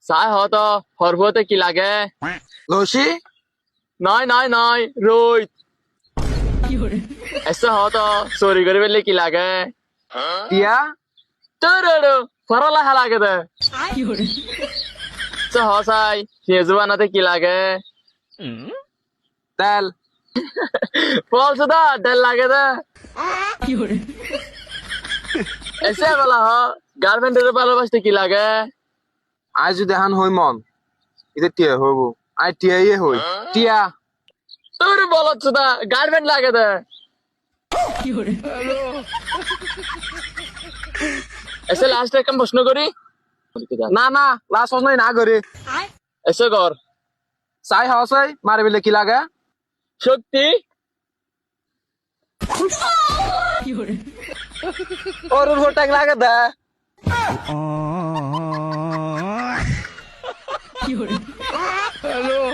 চাই হতো হরবতে কি লাগে লসি নয় রোহিত এসে হতো চুরি করে ফেললে কি লাগে টিয়া তোর ফরলা লাগে দে চাই পেঁয়াজু বানাতে কি লাগে তেল ফল সুদা তেল লাগে দে এসে বলা হ গার্লফ্রেন্ডের ভালোবাসতে কি লাগে আই যদি হান হই মন এটা টিয়া হইব আই টিয়াই হই টিয়া তোর বলত সুদা গার্লফ্রেন্ড লাগে দে এসে লাস্ট একটা প্রশ্ন করি না না লাস্ট নাই না করে এসে কর চাই হসাই মারে বেলে কি লাগে শক্তি ওর ভোটাক লাগে দে Hello.